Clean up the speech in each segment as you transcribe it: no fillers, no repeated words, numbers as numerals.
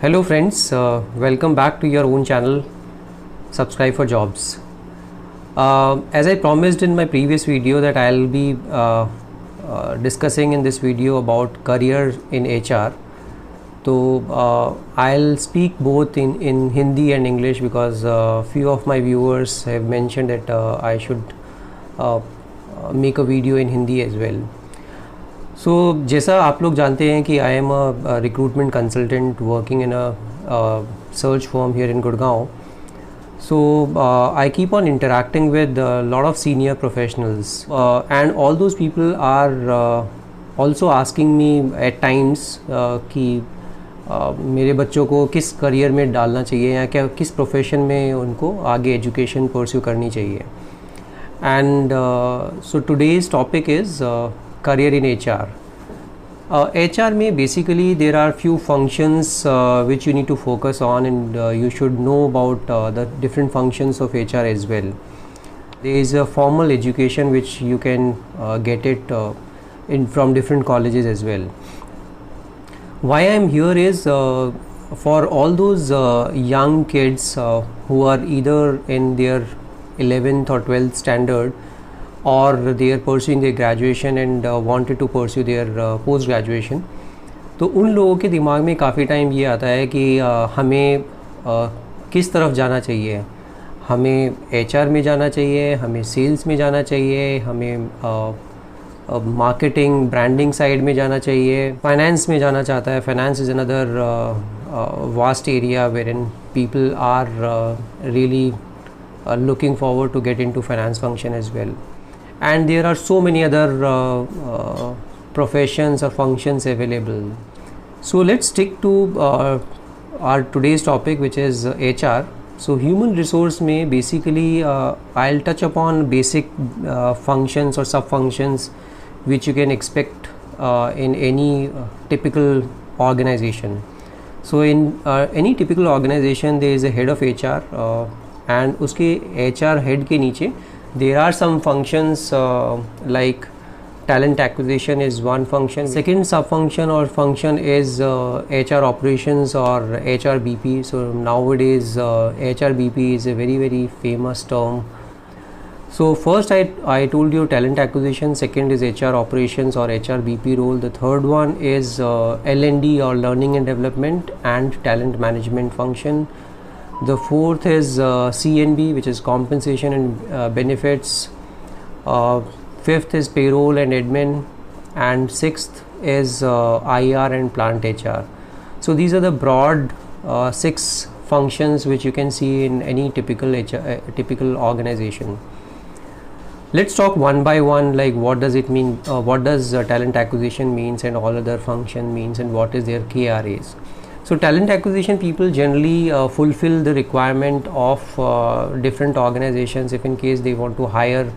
Hello friends, welcome back to your own channel, Subscribe for Jobs. As I promised in my previous video that I'll be discussing in this video about career in HR. So I'll speak both in Hindi and English because few of my viewers have mentioned that I should make a video in Hindi as well. सो जैसा आप लोग जानते हैं कि I am a recruitment consultant working in a search firm here in Gurgaon. So I keep on interacting with a lot of senior professionals and all those people are also asking me at times कि मेरे बच्चों को किस career में डालना चाहिए या क्या किस प्रोफेशन में उनको आगे एजुकेशन परस्यू करनी चाहिए. And so today's topic is career in HR. HR में basically there are few functions which you need to focus on, and you should know about the different functions of HR as well. There is a formal education which you can get it from different colleges as well. Why I am here is for all those young kids who are either in their 11th or 12th standard, or they are pursuing their graduation and wanted to pursue their post graduation. तो उन लोगों के दिमाग में काफ़ी time ये आता है कि हमें किस तरफ जाना चाहिए. हमें HR में जाना चाहिए, हमें सेल्स में जाना चाहिए, हमें मार्केटिंग ब्रांडिंग साइड में जाना चाहिए, फाइनेंस में जाना चाहता है. Finance is another vast area where in people are really looking forward to get into finance function as well. And there are so many other professions or functions available. So let's stick to our today's topic, which is HR. So human resource में basically I'll touch upon basic functions or sub functions which you can expect in any typical organization. So in any typical organization there is a head of HR and उसके HR head के नीचे there are some functions like talent acquisition is one function. Second sub function or function is HR operations or HRBP. So nowadays HRBP is a very famous term. So first I told you talent acquisition, second is HR operations or HRBP role, the third one is L&D or learning and development and talent management function. The fourth is CNB, which is compensation and benefits. Fifth is payroll and admin, and sixth is IR and plant HR. So these are the broad 6 functions which you can see in any typical organization. Let's talk one by one, like what does it mean, what does talent acquisition means and all other function means, and what is their KRAs. So talent acquisition people generally fulfill the requirement of different organizations. If in case they want to hire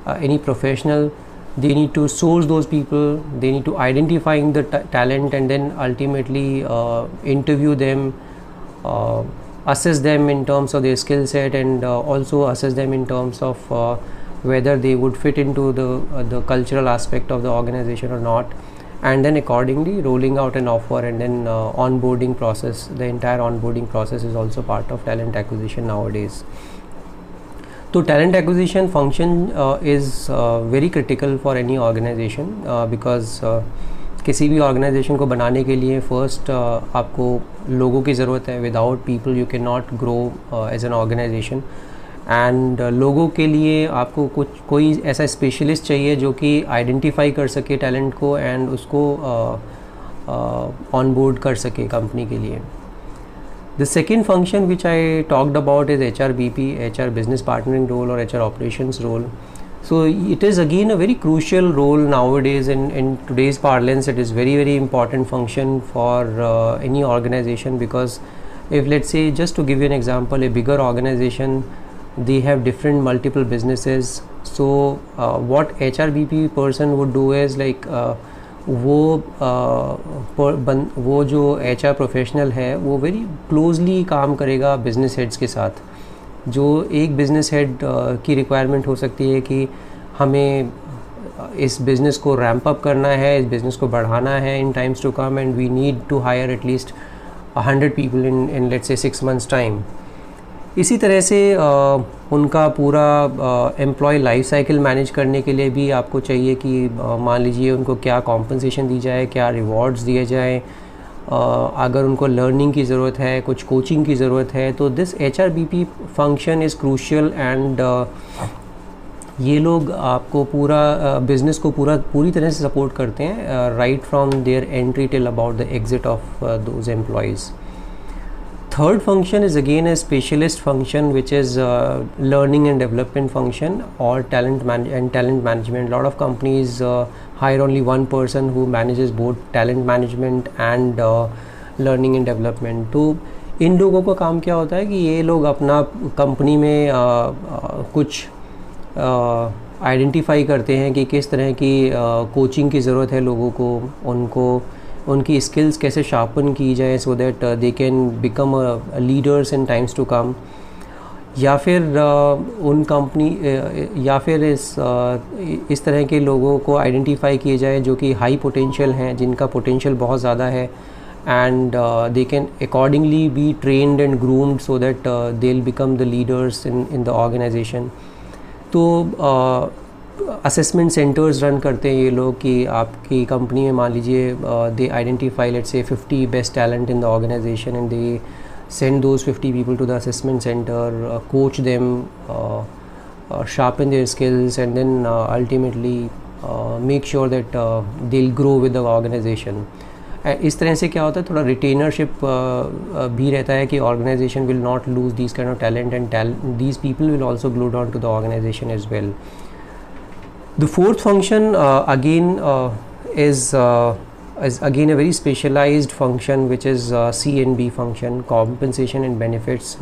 any professional, they need to source those people, they need to identify the talent and then ultimately interview them, assess them in terms of their skill set, and also assess them in terms of whether they would fit into the cultural aspect of the organization or not, and then accordingly rolling out an offer, and then onboarding process. The entire onboarding process is also part of talent acquisition nowadays. So talent acquisition function is very critical for any organization because किसी भी organization को बनाने के लिए first आपको लोगों की ज़रूरत है. Without people you cannot grow as an organization. And लोगों के लिए आपको कोई ऐसा स्पेशलिस्ट चाहिए जो कि आइडेंटिफाई कर सके टैलेंट को एंड उसको ऑन बोर्ड कर सके कंपनी के लिए. The second function which I talked about is HRBP, HR business partnering role और HR operations role. So it is again a very crucial role nowadays in today's parlance. It is very important function for any organization, because if, let's say, just to give you an example, a bigger organization, they have different multiple businesses. So what HRBP person would do is like वो जो HR professional है वो very closely काम करेगा business heads के साथ. जो एक बिज़नेस हेड की रिक्वायरमेंट हो सकती है कि हमें इस बिज़नेस को रैंप अप करना है, इस बिज़नेस को बढ़ाना है in times to come, and we need to hire at least 100 people in let's say 6 months time. इसी तरह से उनका पूरा एम्प्लॉय लाइफ साइकिल मैनेज करने के लिए भी आपको चाहिए कि मान लीजिए उनको क्या कॉम्पनसेशन दी जाए, क्या रिवॉर्ड्स दिए जाएँ, अगर उनको लर्निंग की ज़रूरत है, कुछ कोचिंग की ज़रूरत है, तो this HRBP function is crucial and ये लोग आपको पूरा बिज़नेस को पूरी तरह से सपोर्ट करते हैं right from there entry till about the exit of those employees. Third function is again a specialist function, which is learning and development function or talent management. A lot of companies hire only one person who manages both talent management and learning and development. तो इन लोगों का काम क्या होता है कि ये लोग अपना कंपनी में कुछ आइडेंटिफाई करते हैं कि किस तरह की कोचिंग की ज़रूरत है लोगों को, उनकी स्किल्स कैसे शार्पन की जाए so that they can become leaders in times to come, या फिर उन कंपनी या फिर इस तरह के लोगों को आइडेंटिफाई किए जाए जो कि हाई पोटेंशियल हैं, जिनका पोटेंशियल बहुत ज़्यादा है, and they can accordingly be trained and groomed so that they will become the leaders in the organisation. तो असेसमेंट सेंटर्स रन करते हैं ये लोग कि आपकी कंपनी में मान लीजिए they identify let's say 50 best talent in the organisation and they send those 50 people to the assessment center, coach them, sharpen their skills, and then ultimately make sure that they'll grow with the organization. इस तरह से क्या होता है, थोड़ा रिटेनरशिप भी रहता है कि organisation will not lose this kind of talent and these people will also glue down to the organisation as well. The fourth function again is again a very specialized function, which is CNB function, compensation and benefits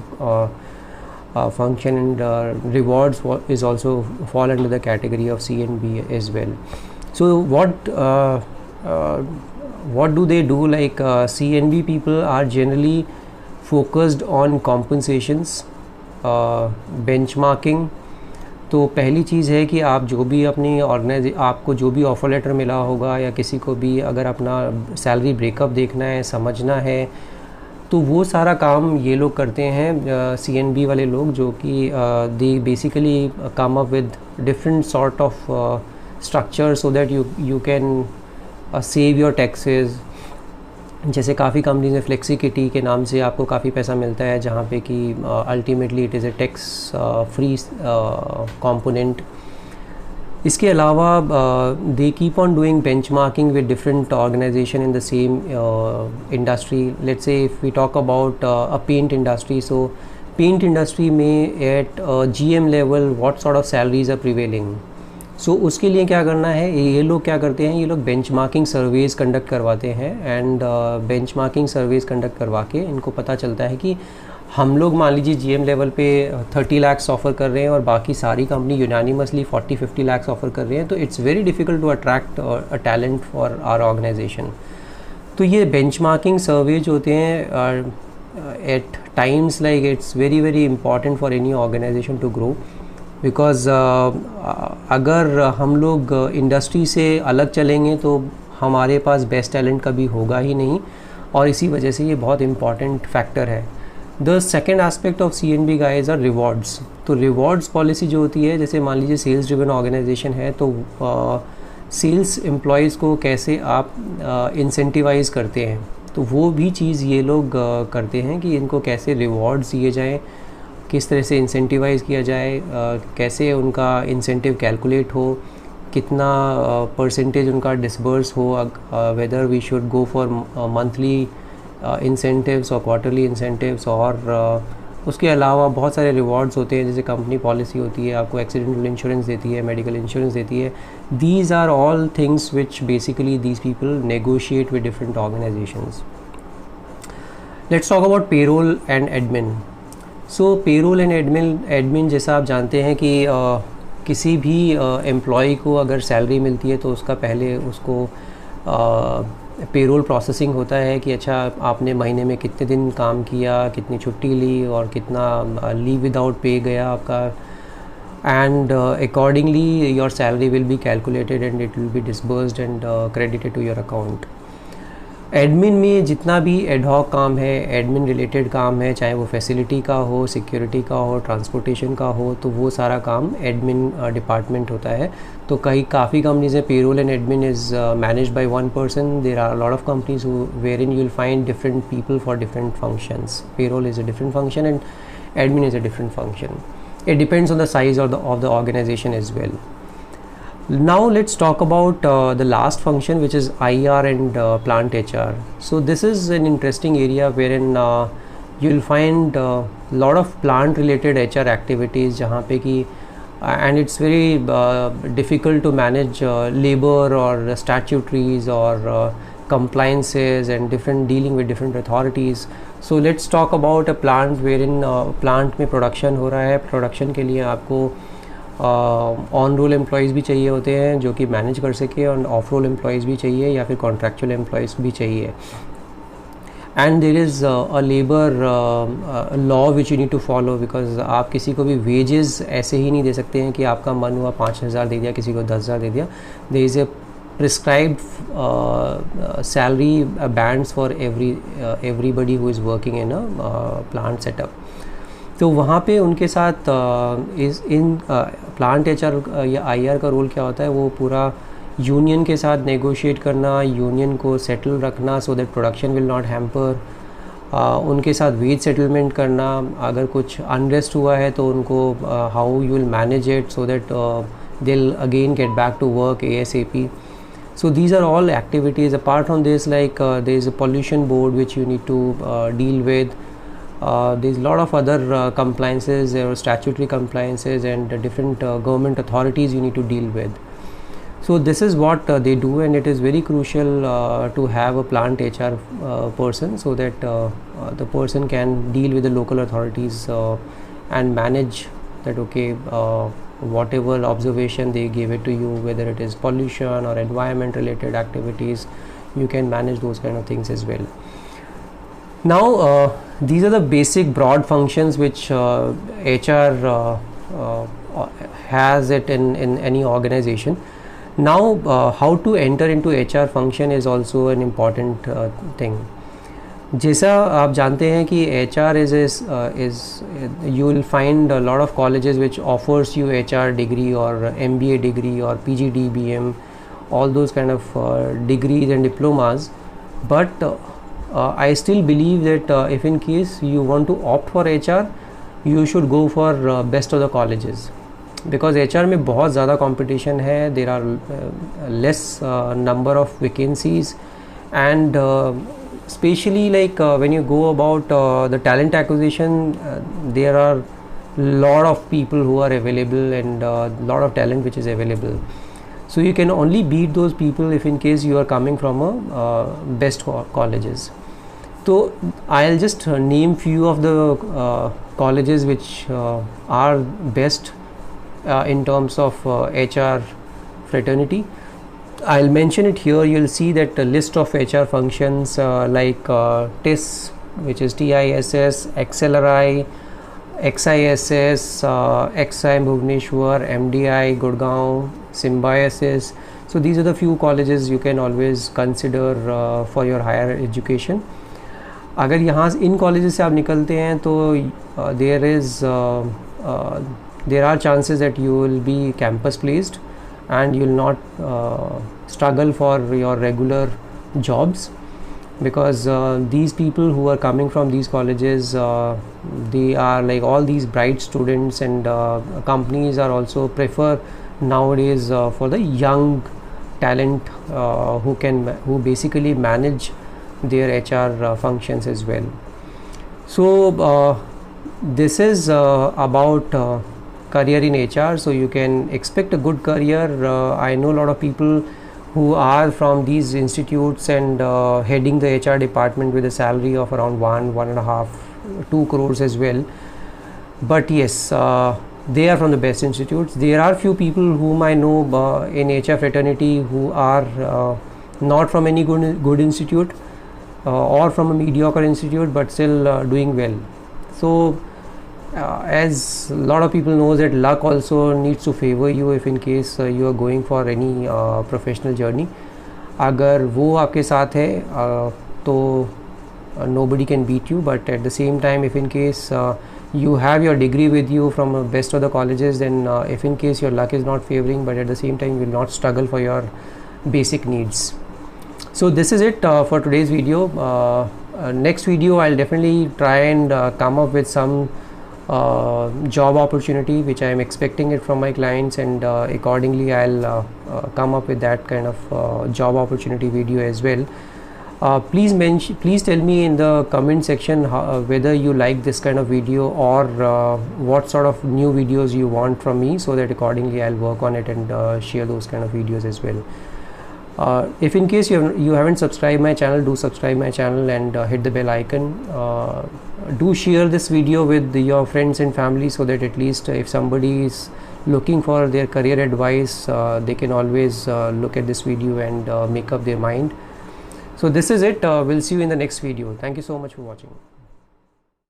function, and rewards is also fall under the category of CNB as well. So what do they do? Like CNB people are generally focused on compensations, benchmarking. तो पहली चीज़ है कि आप जो भी अपनी आपको जो भी ऑफ़र लेटर मिला होगा या किसी को भी अगर अपना सैलरी ब्रेकअप देखना है, समझना है, तो वो सारा काम ये लोग करते हैं CNB वाले लोग, जो कि they basically come up with different sort of structure so that you can save your taxes. जैसे काफ़ी कंपनीज में फ्लेक्सिकिटी के नाम से आपको काफ़ी पैसा मिलता है, जहाँ पे कि ultimately it is a tax free component. इसके अलावा they keep on doing benchmarking with different organisation in the same industry. Let's say if we talk about a paint industry, so paint industry में at GM level what sort of salaries are prevailing. So उसके लिए क्या करना है, ये लोग क्या करते हैं, ये लोग बेंचमार्किंग सर्वेज़ कंडक्ट करवाते हैं, एंड बेंचमार्किंग सर्वेज़ कंडक्ट करवा के इनको पता चलता है कि हम लोग मान लीजिए GM लेवल पे 30 लाख ऑफ़र कर रहे हैं और बाकी सारी कंपनी यूनानिमसली 40-50 लाख ऑफ़र कर रहे हैं, तो it's very difficult to attract a talent for our organisation. तो ये बेंचमार्किंग सर्वेज होते हैं at times like it's very very important for any organisation to grow, because अगर हम लोग इंडस्ट्री से अलग चलेंगे तो हमारे पास बेस्ट टैलेंट कभी होगा ही नहीं, और इसी वजह से ये बहुत इंपॉर्टेंट फैक्टर है. The second aspect of CNB guys are rewards. तो रिवॉर्ड्स पॉलिसी जो होती है, जैसे मान लीजिए सेल्स ड्रिवन ऑर्गेनाइजेशन है, तो सेल्स एम्प्लॉयज़ को कैसे आप इंसेंटिवाइज़ करते हैं, तो वो भी चीज़ ये लोग करते हैं कि इनको कैसे रिवॉर्ड्स दिए जाएँ, किस तरह से इंसेंटिवाइज़ किया जाए, कैसे उनका इंसेंटिव कैलकुलेट हो, कितना परसेंटेज उनका डिसबर्स हो, whether we should go for monthly incentives और क्वार्टरली इंसेंटिव्स. और उसके अलावा बहुत सारे रिवॉर्ड्स होते हैं, जैसे कंपनी पॉलिसी होती है, आपको एक्सीडेंटल इंश्योरेंस देती है, मेडिकल इंश्योरेंस देती है. These are all things which basically these people negotiate with different organisations. Let's talk about payroll and admin. So payroll and admin जैसा आप जानते हैं कि किसी भी एम्प्लॉय को अगर सैलरी मिलती है तो उसका पहले उसको पेरोल प्रोसेसिंग होता है कि अच्छा आपने महीने में कितने दिन काम किया, कितनी छुट्टी ली और कितना लीव विदाउट पे गया आपका, and accordingly your salary will be calculated and it will be disbursed and credited to your account. Admin में जितना भी एडहॉक काम है, एडमिन रिलेटेड काम है, चाहे वो फैसिलिटी का हो, सिक्योरिटी का हो, ट्रांसपोर्टेशन का हो, तो वो सारा काम एडमिन डिपार्टमेंट होता है. तो काफ़ी कंपनीज है payroll and admin is managed by one person. There are lot of companies where in you will find different people for different functions. Payroll is a different function and admin is a different function. It depends on the size of the organization as well. Now let's talk about the last function, which is IR and plant HR. So this is an interesting area wherein you'll find a lot of plant related HR activities जहाँ पे कि and it's very difficult to manage labor or statutories or compliances and different dealing with different authorities. So let's talk about a plant wherein plant में production हो रहा है. Production के लिए आपको ऑन रोल एम्प्लॉयज़ भी चाहिए होते हैं जो कि मैनेज कर सके, और ऑफ रोल एम्प्लॉयज़ भी चाहिए या फिर कॉन्ट्रैक्चुअल एम्प्लॉयज़ भी चाहिए. And there is a labour law which you need to follow, because आप किसी को भी वेजेस ऐसे ही नहीं दे सकते हैं कि आपका मन हुआ 5,000 दे दिया, किसी को 10,000 दे दिया. There is a prescribed salary bands for everybody who is working in a plant setup. तो वहाँ पे उनके साथ इन प्लांट एचआर या आईआर का रोल क्या होता है, वो पूरा यूनियन के साथ नेगोशिएट करना, यूनियन को सेटल रखना so that production will not hamper, उनके साथ वेज सेटलमेंट करना, अगर कुछ अनरेस्ट हुआ है तो उनको how you will manage it so that they will again get back to work ASAP. So these are all activities. Apart from this, like there is a pollution board which you need to deal with. There's a lot of other compliances or statutory compliances and different government authorities you need to deal with. So this is what they do, and it is very crucial to have a plant HR person so that the person can deal with the local authorities and manage that. Okay, whatever observation they give it to you, whether it is pollution or environment related activities, you can manage those kind of things as well. Now these are the basic broad functions which HR has it in any organization. Now how to enter into HR function is also an important thing. जैसा आप जानते हैं कि HR is you will find a lot of colleges which offers you HR degree or MBA degree or PGDBM, all those kind of degrees and diplomas. But I still believe that if in case you want to opt for HR, you should go for best of the colleges, because HR में बहुत ज़्यादा competition है. There are less number of vacancies, and especially like when you go about the talent acquisition, there are lot of people who are available and lot of talent which is available. So you can only beat those people if in case you are coming from a best colleges. So I'll just name few of the colleges which are best in terms of HR fraternity. I'll mention it here. You'll see that a list of HR functions like TIS, which is TISS, XLRI, XISS, XI Bhubaneswar, MDI, Gurgaon, Symbiosis. So these are the few colleges you can always consider for your higher education. अगर यहाँ इन colleges से आप निकलते हैं तो there are chances that you will be campus placed and you will not struggle for your regular jobs, because these people who are coming from these colleges, they are like all these bright students, and companies are also prefer nowadays for the young talent who basically manage their HR functions as well. So this is about career in HR. So you can expect a good career. I know a lot of people who are from these institutes and heading the HR department with a salary of around 1.5, 2 crores as well. But yes, they are from the best institutes. There are few people whom I know in HR fraternity who are not from any good institute or from a mediocre institute, but still doing well. So as a lot of people know that luck also needs to favor you if in case you are going for any professional journey. अगर वो आपके साथ है तो nobody can beat you. But at the same time, if in case you have your degree with you from best of the colleges, then if in case your luck is not favoring, but at the same time you will not struggle for your basic needs. So this is it for today's video. Next video I'll definitely try and come up with some job opportunity which I am expecting it from my clients, and accordingly I'll come up with that kind of job opportunity video as well. Please tell me in the comment section whether you like this kind of video, or what sort of new videos you want from me, so that accordingly I'll work on it and share those kind of videos as well. If in case you haven't subscribed my channel, do subscribe my channel and hit the bell icon. Do share this video with your friends and family, so that at least if somebody is looking for their career advice, they can always look at this video and make up their mind. So this is it. We'll see you in the next video. Thank you so much for watching.